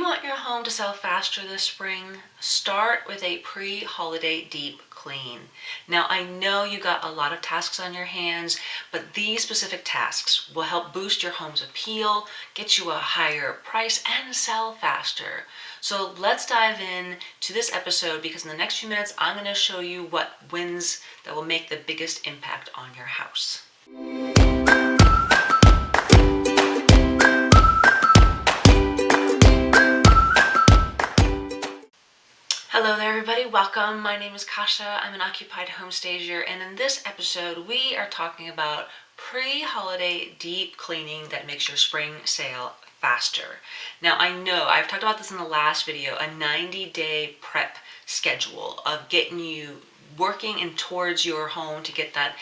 you want your home to sell faster this spring, start with a pre-holiday deep clean. Now, I know you got a lot of tasks on your hands, but these specific tasks will help boost your home's appeal, get you a higher price, and sell faster. So let's dive in to this episode because in the next few minutes, I'm going to show you what wins that will make the biggest impact on your house. Hello there everybody, welcome. My name is Kasha. I'm an occupied home stager, and in this episode we are talking about pre-holiday deep cleaning that makes your spring sale faster. Now I know I've talked about this in the last video, a 90-day prep schedule of getting you working and towards your home to get that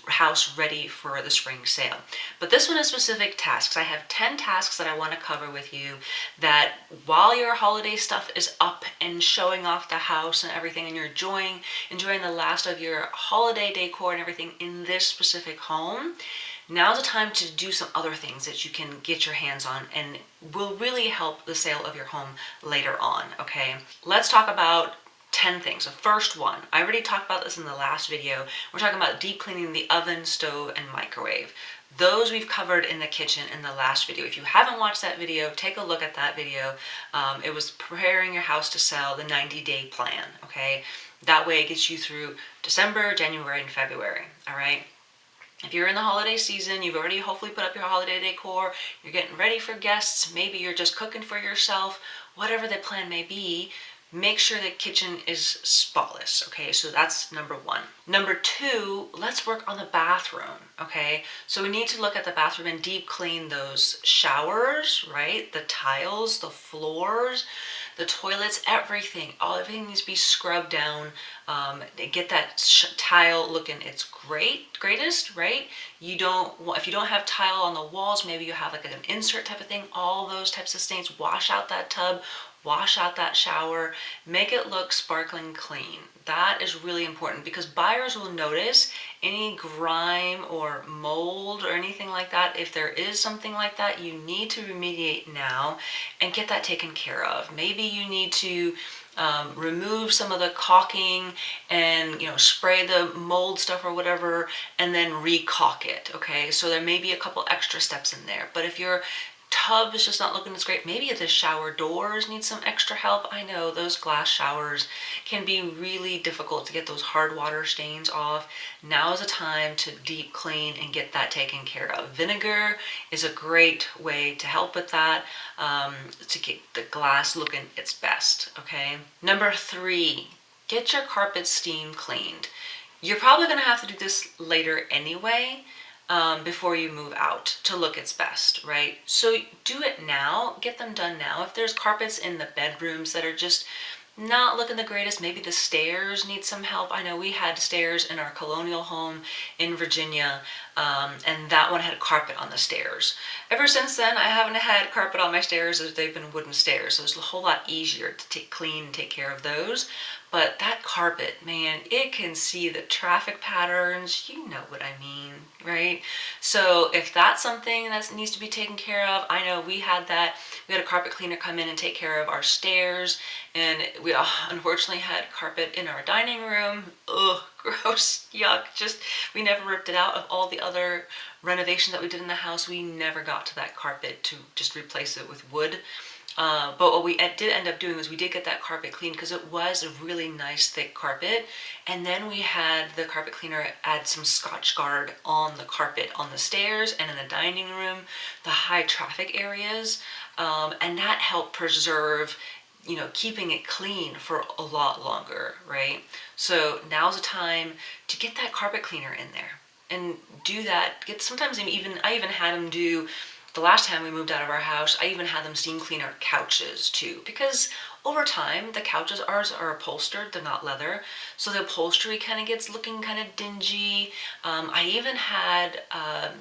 house ready for the spring sale. But this one is specific tasks. I have 10 tasks that I want to cover with you that while your holiday stuff is up and showing off the house and everything and you're enjoying the last of your holiday decor and everything in this specific home, now's the time to do some other things that you can get your hands on and will really help the sale of your home later on, okay? Let's talk about 10 things. The first one, I already talked about this in the last video. We're talking about deep cleaning the oven, stove, and microwave. Those we've covered in the kitchen in the last video. If you haven't watched that video, take a look at that video. It was preparing your house to sell, the 90-day plan, okay? That way it gets you through December, January, and February, all right? If you're in the holiday season, you've already hopefully put up your holiday decor, you're getting ready for guests, maybe you're just cooking for yourself, whatever the plan may be, make sure the kitchen is spotless, okay? So that's number one. Number two, let's work on the bathroom, okay? So we need to look at the bathroom and deep clean those showers, right? The tiles, the floors, the toilets, everything. Everything needs to be scrubbed down. Get that tile looking its greatest, right? If you don't have tile on the walls, maybe you have like an insert type of thing. All those types of stains. Wash out that tub. Wash out that shower, make it look sparkling clean. That is really important because buyers will notice any grime or mold or anything like that. If there is something like that, you need to remediate now and get that taken care of. Maybe you need to remove some of the caulking and spray the mold stuff or whatever and then re-caulk it, okay? So there may be a couple extra steps in there, but if your tub is just not looking as great, maybe the shower doors need some extra help. I know those glass showers can be really difficult to get those hard water stains off. Now is the time to deep clean and get that taken care of. Vinegar is a great way to help with that, to get the glass looking its best, okay? Number three, get your carpet steam cleaned. You're probably going to have to do this later anyway, before you move out to look its best, right? So do it now, get them done now. If there's carpets in the bedrooms that are just not looking the greatest, maybe the stairs need some help. I know we had stairs in our colonial home in Virginia, and that one had carpet on the stairs. Ever since then, I haven't had carpet on my stairs as they've been wooden stairs, so it's a whole lot easier to clean and take care of those. But that carpet, man, it can see the traffic patterns. You know what I mean, right? So if that's something that needs to be taken care of, I know we had a carpet cleaner come in and take care of our stairs, and we unfortunately had carpet in our dining room. Ugh, gross, yuck. We never ripped it out. Of all the other renovations that we did in the house, we never got to that carpet to just replace it with wood. But what we did end up doing was we did get that carpet cleaned because it was a really nice thick carpet, and then we had the carpet cleaner add some Scotch Guard on the carpet on the stairs and in the dining room, the high traffic areas, and that helped preserve keeping it clean for a lot longer, right? So now's the time to get that carpet cleaner in there and do that. I even had them do, the last time we moved out of our house, I even had them steam clean our couches too, because over time, the couches, ours are upholstered, they're not leather, so the upholstery kind of gets looking kind of dingy. I even had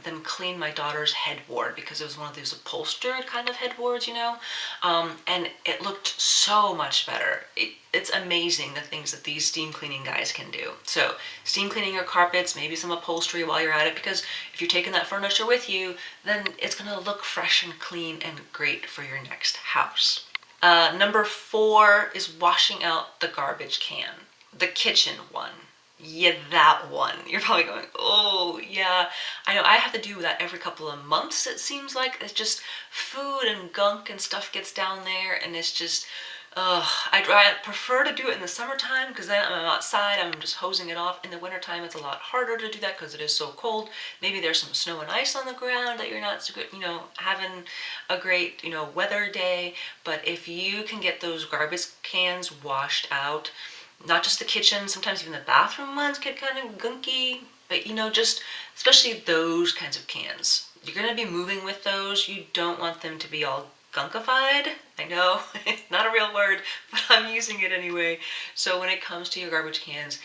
them clean my daughter's headboard because it was one of those upholstered kind of headboards, and it looked so much better. It's amazing the things that these steam cleaning guys can do. So steam cleaning your carpets, maybe some upholstery while you're at it, because if you're taking that furniture with you, then it's going to look fresh and clean and great for your next house. Number 4 is washing out the garbage can. The kitchen one. Yeah, that one. You're probably going, oh, yeah. I know I have to do that every couple of months, it seems like. It's just food and gunk and stuff gets down there, and it's just, I prefer to do it in the summertime because then I'm outside, I'm just hosing it off. In the wintertime, it's a lot harder to do that because it is so cold. Maybe there's some snow and ice on the ground that you're not, having a great, weather day. But if you can get those garbage cans washed out, not just the kitchen, sometimes even the bathroom ones get kind of gunky, but just especially those kinds of cans. You're going to be moving with those. You don't want them to be all gunkified. I know it's not a real word, but I'm using it anyway. So when it comes to your garbage cans,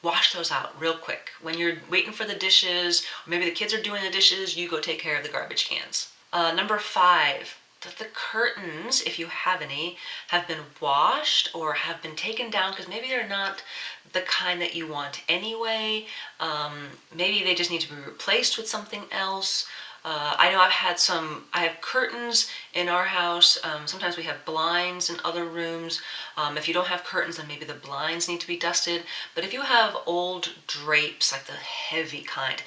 wash those out real quick. When you're waiting for the dishes, or maybe the kids are doing the dishes, you go take care of the garbage cans. Number 5, that the curtains, if you have any, have been washed or have been taken down because maybe they're not the kind that you want anyway. Maybe they just need to be replaced with something else. I know I have curtains in our house. Sometimes we have blinds in other rooms. If you don't have curtains, then maybe the blinds need to be dusted. But if you have old drapes, like the heavy kind,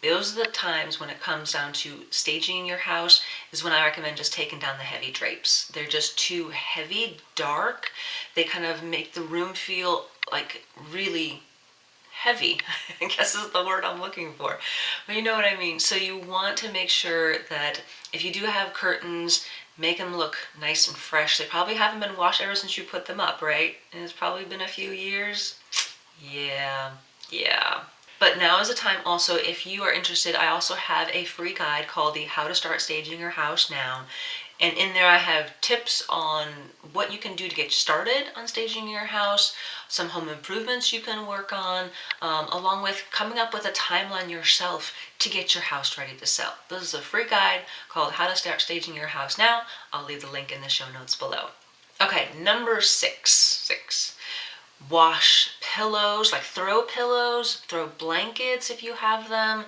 those are the times when it comes down to staging your house, is when I recommend just taking down the heavy drapes. They're just too heavy, dark. They kind of make the room feel like really heavy, I guess is the word I'm looking for. But you know what I mean. So you want to make sure that if you do have curtains, make them look nice and fresh. They probably haven't been washed ever since you put them up, right? And it's probably been a few years. Yeah. But now is the time also, if you are interested, I also have a free guide called the How to Start Staging Your House Now. And in there I have tips on what you can do to get started on staging your house, some home improvements you can work on, along with coming up with a timeline yourself to get your house ready to sell. This is a free guide called How to Start Staging Your House Now. I'll leave the link in the show notes below. Okay, number 6. Wash pillows, like throw pillows, throw blankets if you have them,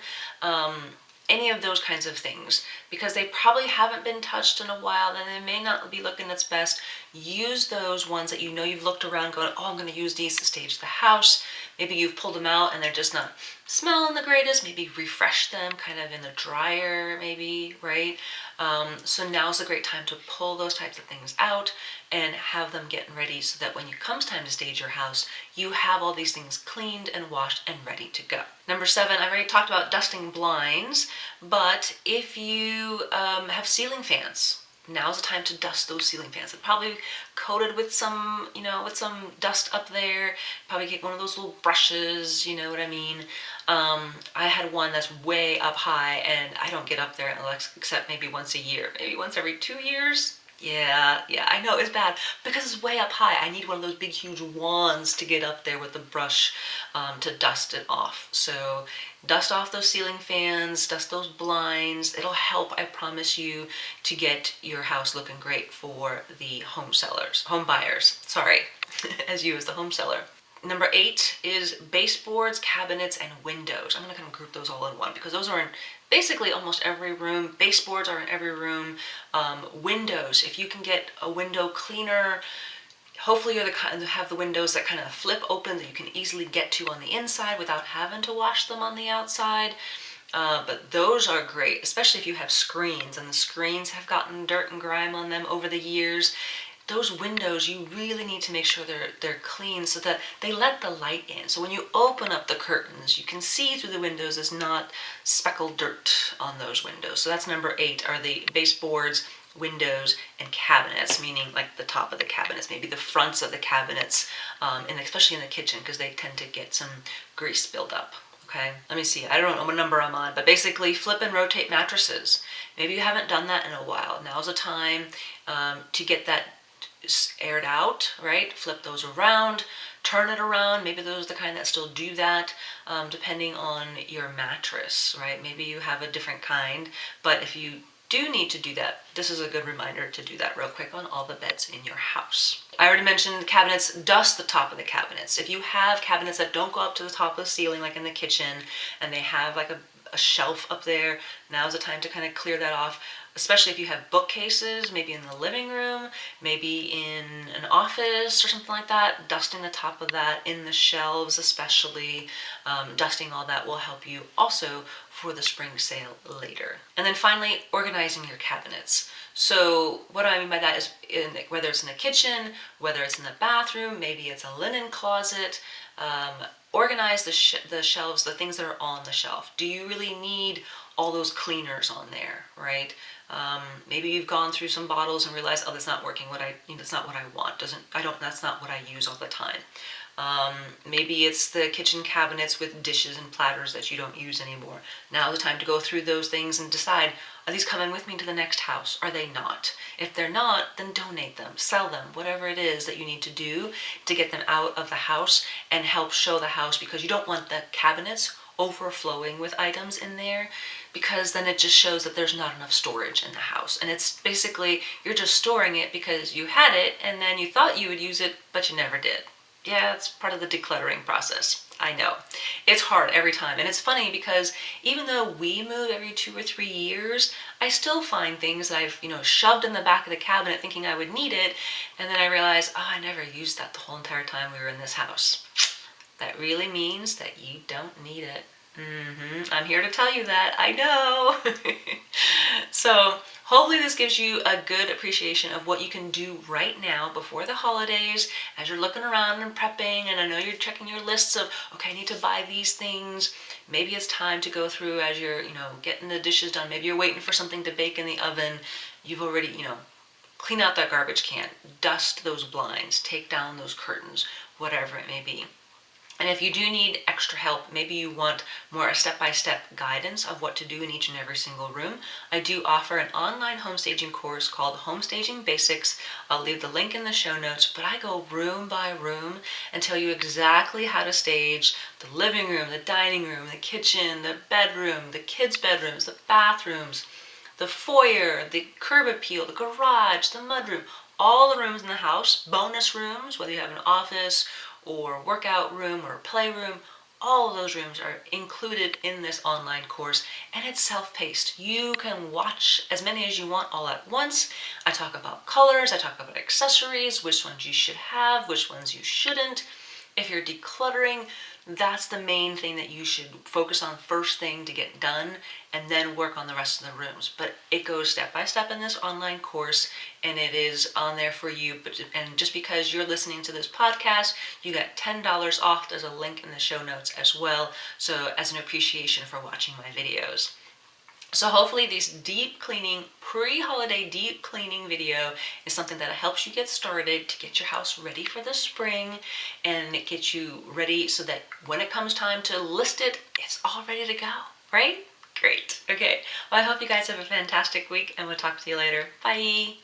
any of those kinds of things, because they probably haven't been touched in a while and they may not be looking its best. Use those ones that you've looked around going, oh, I'm going to use these to stage the house. Maybe you've pulled them out and they're just not smelling the greatest. Maybe refresh them kind of in the dryer, maybe, right? So now's a great time to pull those types of things out and have them getting ready so that when it comes time to stage your house, you have all these things cleaned and washed and ready to go. Number 7, I've already talked about dusting blinds, but if you have ceiling fans, now's the time to dust those ceiling fans. They're probably coated with some, with some dust up there. Probably get one of those little brushes, you know what I mean? I had one that's way up high and I don't get up there except maybe once a year, maybe once every 2 years. Yeah, I know it's bad because it's way up high. I need one of those big, huge wands to get up there with the brush to dust it off. So dust off those ceiling fans, dust those blinds. It'll help, I promise you, to get your house looking great for the home buyers, sorry, as you as the home seller. Number 8 is baseboards, cabinets, and windows. I'm going to kind of group those all in one because those are in basically almost every room. Baseboards are in every room. Windows, if you can get a window cleaner, hopefully you're the kind that have the windows that kind of flip open that you can easily get to on the inside without having to wash them on the outside. But those are great, especially if you have screens and the screens have gotten dirt and grime on them over the years. Those windows, you really need to make sure they're clean so that they let the light in. So when you open up the curtains, you can see through the windows. There's not speckled dirt on those windows. So that's number 8, are the baseboards, windows, and cabinets, meaning like the top of the cabinets, maybe the fronts of the cabinets, and especially in the kitchen because they tend to get some grease buildup. Okay, let me see. I don't know what number I'm on, but basically flip and rotate mattresses. Maybe you haven't done that in a while. Now's the time to get that aired out, right? Flip those around, turn it around. Maybe those are the kind that still do that, depending on your mattress, right? Maybe you have a different kind, but if you do need to do that, this is a good reminder to do that real quick on all the beds in your house. I already mentioned cabinets. Dust the top of the cabinets. If you have cabinets that don't go up to the top of the ceiling, like in the kitchen, and they have like a a shelf up there, now's the time to kind of clear that off. Especially if you have bookcases, maybe in the living room, maybe in an office or something like that, dusting the top of that, in the shelves especially, dusting all that will help you also for the spring sale later. And then finally, organizing your cabinets. So what I mean by that is whether it's in the kitchen, whether it's in the bathroom, maybe it's a linen closet, organize the shelves, the things that are on the shelf. Do you really need all those cleaners on there, right? Maybe you've gone through some bottles and realized, oh, that's not working. That's not what I want. That's not what I use all the time. Maybe it's the kitchen cabinets with dishes and platters that you don't use anymore. Now is the time to go through those things and decide, are these coming with me to the next house? Are they not? If they're not, then donate them, sell them, whatever it is that you need to do to get them out of the house and help show the house, because you don't want the cabinets overflowing with items in there, because then it just shows that there's not enough storage in the house. And it's basically, you're just storing it because you had it and then you thought you would use it, but you never did. Yeah, it's part of the decluttering process. I know. It's hard every time. And it's funny because even though we move every 2 or 3 years, I still find things that I've, shoved in the back of the cabinet thinking I would need it. And then I realize, oh, I never used that the whole entire time we were in this house. That really means that you don't need it. I'm here to tell you that. I know. So hopefully this gives you a good appreciation of what you can do right now before the holidays, as you're looking around and prepping, and I know you're checking your lists of, okay, I need to buy these things. Maybe it's time to go through as you're, getting the dishes done. Maybe you're waiting for something to bake in the oven. You've already, clean out that garbage can, dust those blinds, take down those curtains, whatever it may be. And if you do need extra help, maybe you want more a step-by-step guidance of what to do in each and every single room, I do offer an online home staging course called Home Staging Basics. I'll leave the link in the show notes, but I go room by room and tell you exactly how to stage the living room, the dining room, the kitchen, the bedroom, the kids' bedrooms, the bathrooms, the foyer, the curb appeal, the garage, the mudroom, all the rooms in the house, bonus rooms, whether you have an office or workout room or playroom, all of those rooms are included in this online course, and it's self-paced. You can watch as many as you want all at once. I talk about colors, I talk about accessories, which ones you should have, which ones you shouldn't. If you're decluttering, that's the main thing that you should focus on first thing to get done, and then work on the rest of the rooms. But it goes step by step in this online course, and it is on there for you. And just because you're listening to this podcast, you get $10 off. There's a link in the show notes as well, so as an appreciation for watching my videos. So hopefully this deep cleaning, pre-holiday deep cleaning video is something that helps you get started to get your house ready for the spring, and it gets you ready so that when it comes time to list it, it's all ready to go, right? Great. Okay. Well, I hope you guys have a fantastic week, and we'll talk to you later. Bye.